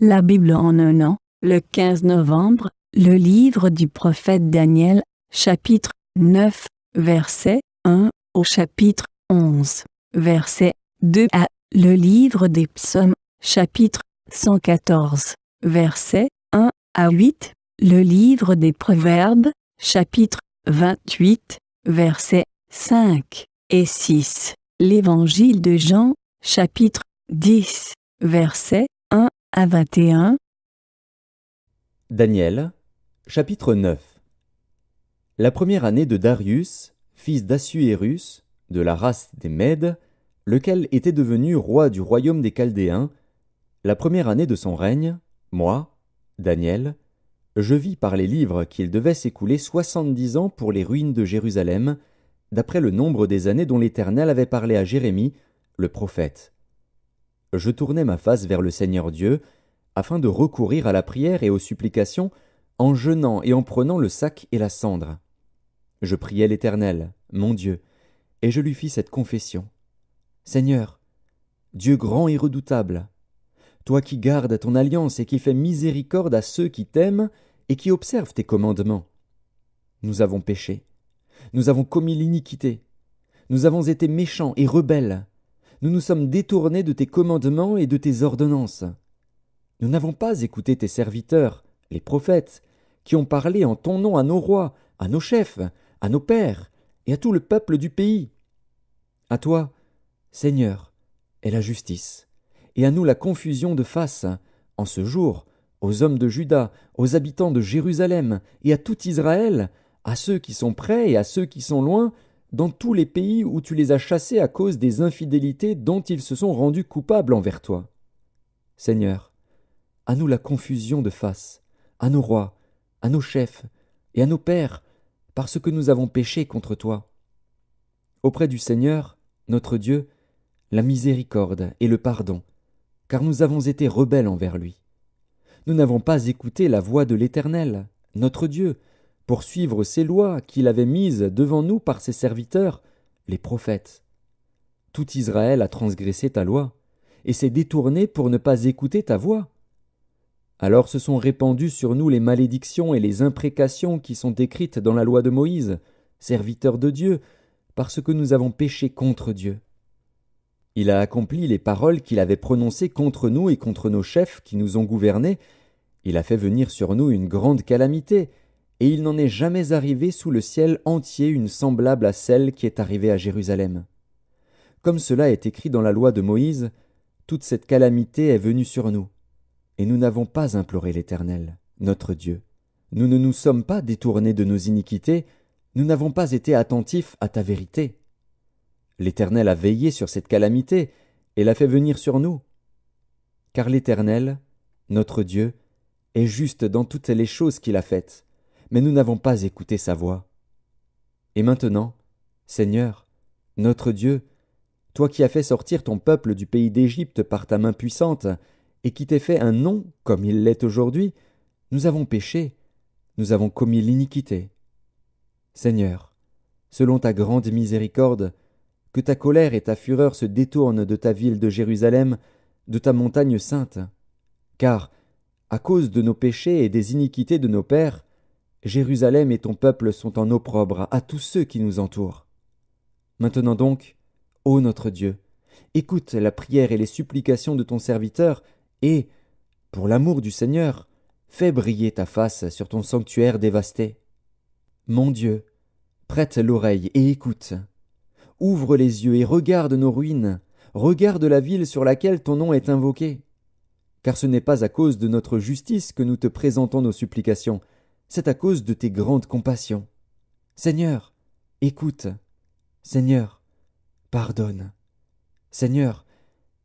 La Bible en un an, le 15 novembre, le livre du prophète Daniel, chapitre 9, verset 1 au chapitre 11, verset 2 à le livre des psaumes, chapitre 114, verset 1 à 8, le livre des proverbes, chapitre 28, versets 5 et 6, l'évangile de Jean, chapitre 10, versets 1 à 21. Daniel, chapitre 9. La première année de Darius, fils d'Assuérus, de la race des Mèdes, lequel était devenu roi du royaume des Chaldéens, la première année de son règne, moi, Daniel, je vis par les livres qu'il devait s'écouler 70 ans pour les ruines de Jérusalem, d'après le nombre des années dont l'Éternel avait parlé à Jérémie, le prophète. Je tournai ma face vers le Seigneur Dieu, afin de recourir à la prière et aux supplications, en jeûnant et en prenant le sac et la cendre. Je priai l'Éternel, mon Dieu, et je lui fis cette confession. Seigneur, Dieu grand et redoutable, toi qui gardes ton alliance et qui fais miséricorde à ceux qui t'aiment et qui observent tes commandements. Nous avons péché, nous avons commis l'iniquité, nous avons été méchants et rebelles, nous nous sommes détournés de tes commandements et de tes ordonnances. Nous n'avons pas écouté tes serviteurs, les prophètes, qui ont parlé en ton nom à nos rois, à nos chefs, à nos pères, et à tout le peuple du pays. À toi, Seigneur, est la justice, et à nous la confusion de face, en ce jour, aux hommes de Juda, aux habitants de Jérusalem, et à tout Israël, à ceux qui sont près et à ceux qui sont loin, dans tous les pays où tu les as chassés à cause des infidélités dont ils se sont rendus coupables envers toi. Seigneur, à nous la confusion de face, à nos rois, à nos chefs et à nos pères, parce que nous avons péché contre toi. Auprès du Seigneur, notre Dieu, la miséricorde et le pardon, car nous avons été rebelles envers lui. Nous n'avons pas écouté la voix de l'Éternel, notre Dieu, pour suivre ses lois qu'il avait mises devant nous par ses serviteurs, les prophètes. Tout Israël a transgressé ta loi, et s'est détourné pour ne pas écouter ta voix. Alors se sont répandues sur nous les malédictions et les imprécations qui sont écrites dans la loi de Moïse, serviteur de Dieu, parce que nous avons péché contre Dieu. Il a accompli les paroles qu'il avait prononcées contre nous et contre nos chefs qui nous ont gouvernés. Il a fait venir sur nous une grande calamité, et il n'en est jamais arrivé sous le ciel entier une semblable à celle qui est arrivée à Jérusalem. Comme cela est écrit dans la loi de Moïse, toute cette calamité est venue sur nous. Et nous n'avons pas imploré l'Éternel, notre Dieu. Nous ne nous sommes pas détournés de nos iniquités, nous n'avons pas été attentifs à ta vérité. L'Éternel a veillé sur cette calamité et l'a fait venir sur nous. Car l'Éternel, notre Dieu, est juste dans toutes les choses qu'il a faites, mais nous n'avons pas écouté sa voix. Et maintenant, Seigneur, notre Dieu, toi qui as fait sortir ton peuple du pays d'Égypte par ta main puissante, et qui t'ait fait un nom comme il l'est aujourd'hui, nous avons péché, nous avons commis l'iniquité. Seigneur, selon ta grande miséricorde, que ta colère et ta fureur se détournent de ta ville de Jérusalem, de ta montagne sainte. Car, à cause de nos péchés et des iniquités de nos pères, Jérusalem et ton peuple sont en opprobre à tous ceux qui nous entourent. Maintenant donc, ô notre Dieu, écoute la prière et les supplications de ton serviteur, et, pour l'amour du Seigneur, fais briller ta face sur ton sanctuaire dévasté. Mon Dieu, prête l'oreille et écoute. Ouvre les yeux et regarde nos ruines, regarde la ville sur laquelle ton nom est invoqué. Car ce n'est pas à cause de notre justice que nous te présentons nos supplications, c'est à cause de tes grandes compassions. Seigneur, écoute. Seigneur, pardonne. Seigneur,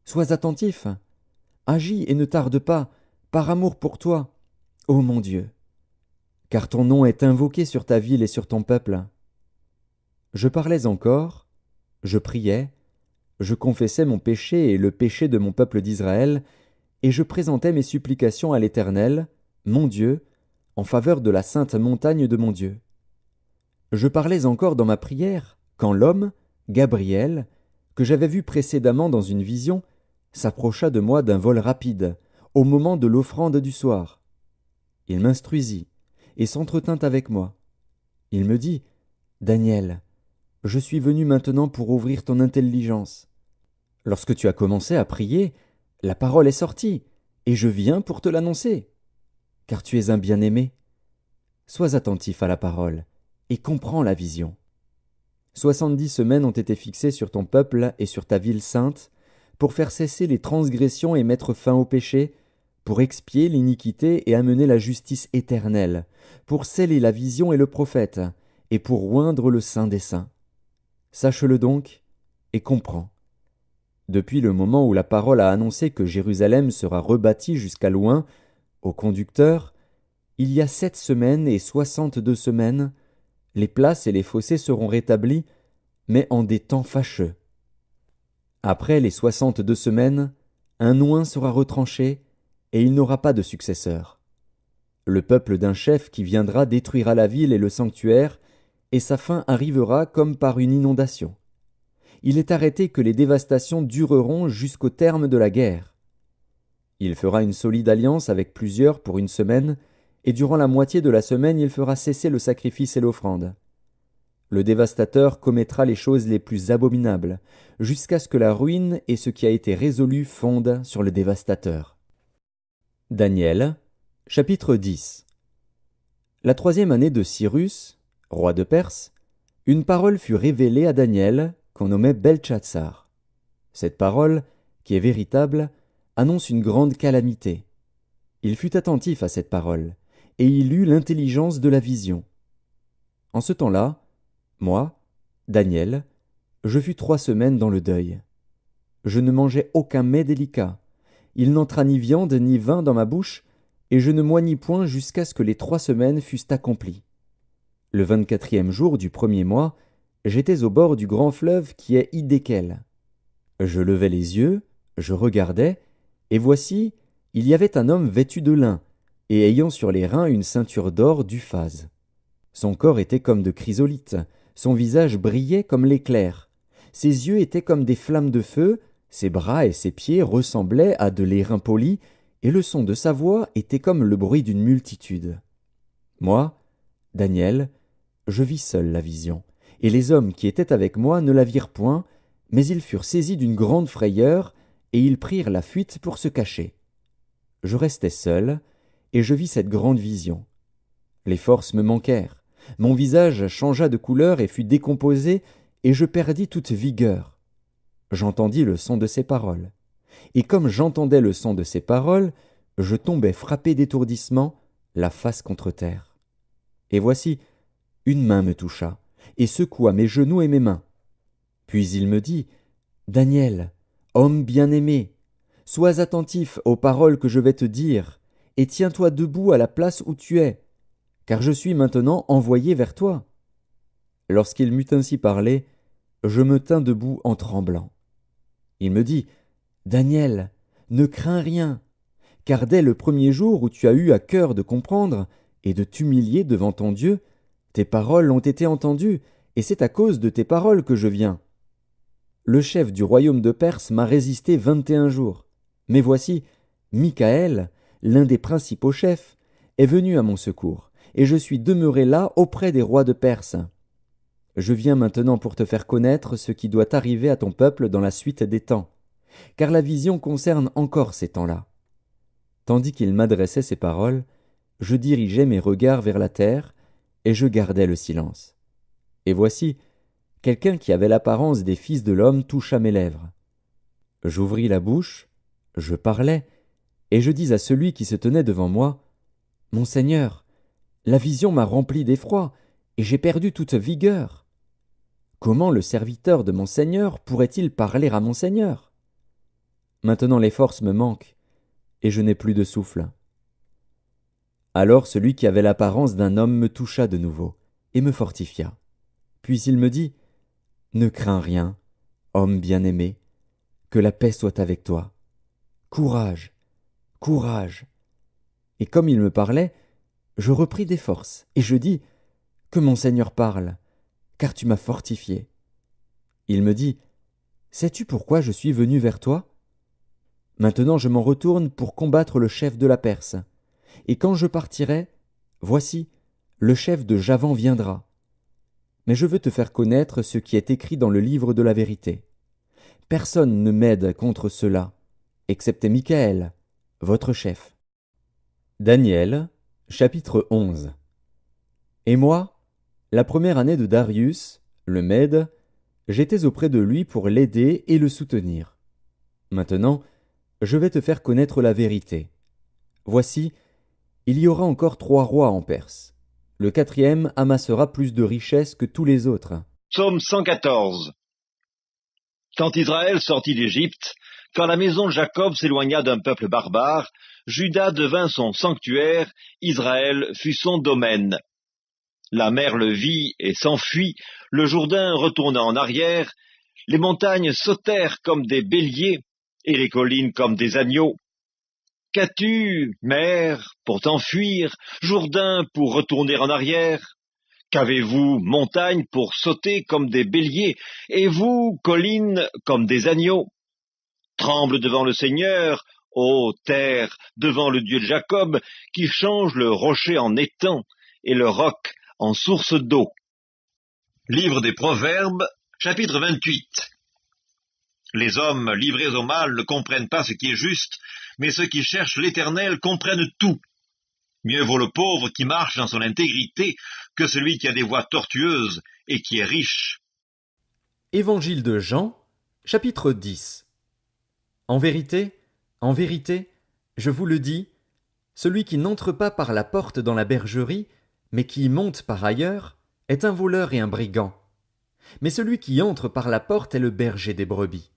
sois attentif. Agis et ne tarde pas, par amour pour toi, ô mon Dieu. Car ton nom est invoqué sur ta ville et sur ton peuple. Je parlais encore, je priais, je confessais mon péché et le péché de mon peuple d'Israël, et je présentais mes supplications à l'Éternel, mon Dieu, en faveur de la sainte montagne de mon Dieu. Je parlais encore dans ma prière, quand l'homme, Gabriel, que j'avais vu précédemment dans une vision, s'approcha de moi d'un vol rapide, au moment de l'offrande du soir. Il m'instruisit et s'entretint avec moi. Il me dit, Daniel, je suis venu maintenant pour ouvrir ton intelligence. Lorsque tu as commencé à prier, la parole est sortie, et je viens pour te l'annoncer. Car tu es un bien-aimé. Sois attentif à la parole, et comprends la vision. 70 semaines ont été fixées sur ton peuple et sur ta ville sainte, pour faire cesser les transgressions et mettre fin au péché, pour expier l'iniquité et amener la justice éternelle, pour sceller la vision et le prophète, et pour oindre le Saint des saints. Sache-le donc, et comprends. Depuis le moment où la parole a annoncé que Jérusalem sera rebâtie jusqu'à loin, au conducteur, il y a 7 semaines et 62 semaines, les places et les fossés seront rétablis, mais en des temps fâcheux. Après les 62 semaines, un oint sera retranché, et il n'aura pas de successeur. Le peuple d'un chef qui viendra détruira la ville et le sanctuaire, et sa fin arrivera comme par une inondation. Il est arrêté que les dévastations dureront jusqu'au terme de la guerre. Il fera une solide alliance avec plusieurs pour une semaine, et durant la moitié de la semaine il fera cesser le sacrifice et l'offrande. Le dévastateur commettra les choses les plus abominables, jusqu'à ce que la ruine et ce qui a été résolu fondent sur le dévastateur. Daniel, chapitre 10. La 3e année de Cyrus, roi de Perse, une parole fut révélée à Daniel, qu'on nommait Beltchatsar. Cette parole, qui est véritable, annonce une grande calamité. Il fut attentif à cette parole, et il eut l'intelligence de la vision. En ce temps-là, moi, Daniel, je fus 3 semaines dans le deuil. Je ne mangeai aucun mets délicat. Il n'entra ni viande ni vin dans ma bouche, et je ne moignis point jusqu'à ce que les 3 semaines fussent accomplies. Le 24e jour du 1er mois, j'étais au bord du grand fleuve qui est Hiddekel. Je levai les yeux, je regardai, et voici, il y avait un homme vêtu de lin, et ayant sur les reins une ceinture d'or d'Uphaz. Son corps était comme de chrysolite, son visage brillait comme l'éclair. Ses yeux étaient comme des flammes de feu, ses bras et ses pieds ressemblaient à de l'airain poli, et le son de sa voix était comme le bruit d'une multitude. Moi, Daniel, je vis seul la vision, et les hommes qui étaient avec moi ne la virent point, mais ils furent saisis d'une grande frayeur, et ils prirent la fuite pour se cacher. Je restai seul, et je vis cette grande vision. Les forces me manquèrent. Mon visage changea de couleur et fut décomposé, et je perdis toute vigueur. J'entendis le son de ses paroles. Et comme j'entendais le son de ses paroles, je tombai frappé d'étourdissement, la face contre terre. Et voici, une main me toucha, et secoua mes genoux et mes mains. Puis il me dit, Daniel, homme bien-aimé, sois attentif aux paroles que je vais te dire, et tiens-toi debout à la place où tu es, car je suis maintenant envoyé vers toi. Lorsqu'il m'eut ainsi parlé, je me tins debout en tremblant. Il me dit, Daniel, ne crains rien, car dès le 1er jour où tu as eu à cœur de comprendre et de t'humilier devant ton Dieu, tes paroles ont été entendues, et c'est à cause de tes paroles que je viens. Le chef du royaume de Perse m'a résisté 21 jours, mais voici, Michaël, l'un des principaux chefs, est venu à mon secours, et je suis demeuré là auprès des rois de Perse. Je viens maintenant pour te faire connaître ce qui doit arriver à ton peuple dans la suite des temps, car la vision concerne encore ces temps-là. Tandis qu'il m'adressait ces paroles, je dirigeais mes regards vers la terre, et je gardais le silence. Et voici, quelqu'un qui avait l'apparence des fils de l'homme toucha mes lèvres. J'ouvris la bouche, je parlais, et je dis à celui qui se tenait devant moi, « Mon Seigneur, la vision m'a rempli d'effroi, et j'ai perdu toute vigueur. Comment le serviteur de mon Seigneur pourrait-il parler à mon Seigneur? Maintenant les forces me manquent, et je n'ai plus de souffle. » Alors celui qui avait l'apparence d'un homme me toucha de nouveau, et me fortifia. Puis il me dit, « Ne crains rien, homme bien-aimé, que la paix soit avec toi. Courage, courage. » Et comme il me parlait, je repris des forces, et je dis, « Que mon Seigneur parle, car tu m'as fortifié. » Il me dit, « Sais-tu pourquoi je suis venu vers toi? » Maintenant je m'en retourne pour combattre le chef de la Perse. Et quand je partirai, voici, le chef de Javan viendra. Mais je veux te faire connaître ce qui est écrit dans le livre de la vérité. Personne ne m'aide contre cela, excepté Michaël, votre chef. Daniel, chapitre 11. Et moi, la première année de Darius, le Mède, j'étais auprès de lui pour l'aider et le soutenir. Maintenant, je vais te faire connaître la vérité. Voici, il y aura encore 3 rois en Perse. Le 4e amassera plus de richesses que tous les autres. Psaume 114. Quand Israël sortit d'Égypte, quand la maison de Jacob s'éloigna d'un peuple barbare, Juda devint son sanctuaire, Israël fut son domaine. La mer le vit et s'enfuit, le Jourdain retourna en arrière, les montagnes sautèrent comme des béliers, et les collines comme des agneaux. Qu'as-tu, mer, pour t'enfuir, Jourdain pour retourner en arrière? Qu'avez-vous, montagne, pour sauter comme des béliers, et vous, collines, comme des agneaux? Tremble devant le Seigneur, ô terre, devant le Dieu de Jacob, qui change le rocher en étang, et le roc en source d'eau. Livre des Proverbes, chapitre 28. Les hommes livrés au mal ne comprennent pas ce qui est juste, mais ceux qui cherchent l'Éternel comprennent tout. Mieux vaut le pauvre qui marche dans son intégrité que celui qui a des voies tortueuses et qui est riche. Évangile de Jean, chapitre 10. En vérité, je vous le dis, celui qui n'entre pas par la porte dans la bergerie, mais qui y monte par ailleurs, est un voleur et un brigand. Mais celui qui entre par la porte est le berger des brebis.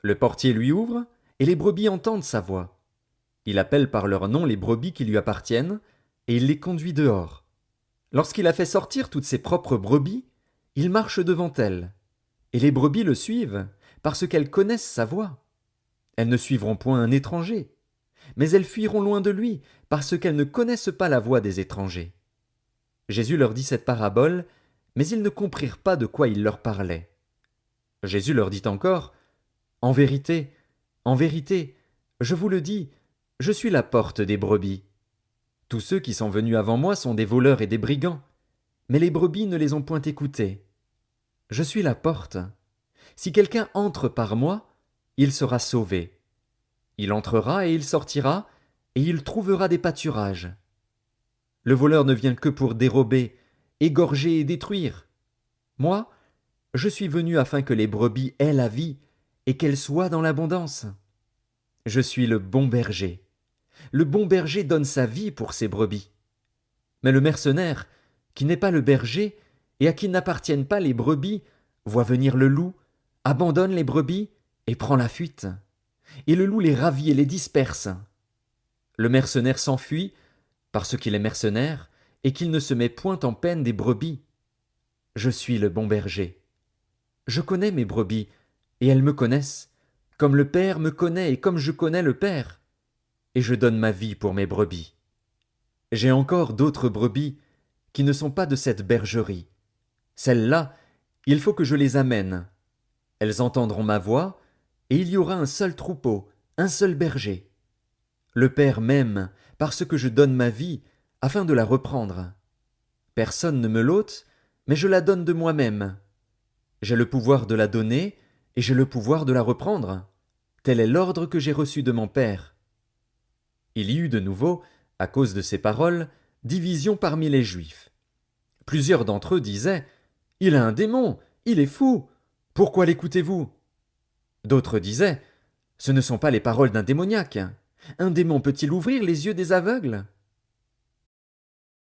Le portier lui ouvre, et les brebis entendent sa voix. Il appelle par leur nom les brebis qui lui appartiennent, et il les conduit dehors. Lorsqu'il a fait sortir toutes ses propres brebis, il marche devant elles. Et les brebis le suivent, parce qu'elles connaissent sa voix. Elles ne suivront point un étranger, mais elles fuiront loin de lui, parce qu'elles ne connaissent pas la voix des étrangers. Jésus leur dit cette parabole, mais ils ne comprirent pas de quoi il leur parlait. Jésus leur dit encore, en vérité, je vous le dis, je suis la porte des brebis. Tous ceux qui sont venus avant moi sont des voleurs et des brigands, mais les brebis ne les ont point écoutés. Je suis la porte. Si quelqu'un entre par moi, il sera sauvé. Il entrera et il sortira, et il trouvera des pâturages. Le voleur ne vient que pour dérober, égorger et détruire. Moi, je suis venu afin que les brebis aient la vie, et qu'elles soient dans l'abondance. Je suis le bon berger. Le bon berger donne sa vie pour ses brebis. Mais le mercenaire, qui n'est pas le berger, et à qui n'appartiennent pas les brebis, voit venir le loup, abandonne les brebis, et prend la fuite. Et le loup les ravit et les disperse. Le mercenaire s'enfuit, parce qu'il est mercenaire, et qu'il ne se met point en peine des brebis. Je suis le bon berger. Je connais mes brebis, et elles me connaissent, comme le Père me connaît et comme je connais le Père. Et je donne ma vie pour mes brebis. J'ai encore d'autres brebis qui ne sont pas de cette bergerie. Celles-là, il faut que je les amène. Elles entendront ma voix, et il y aura un seul troupeau, un seul berger. Le Père m'aime parce que je donne ma vie afin de la reprendre. Personne ne me l'ôte, mais je la donne de moi-même. J'ai le pouvoir de la donner, et j'ai le pouvoir de la reprendre. Tel est l'ordre que j'ai reçu de mon Père. Il y eut de nouveau, à cause de ces paroles, division parmi les Juifs. Plusieurs d'entre eux disaient « Il a un démon, il est fou, pourquoi l'écoutez-vous » D'autres disaient « Ce ne sont pas les paroles d'un démoniaque. Un démon peut-il ouvrir les yeux des aveugles »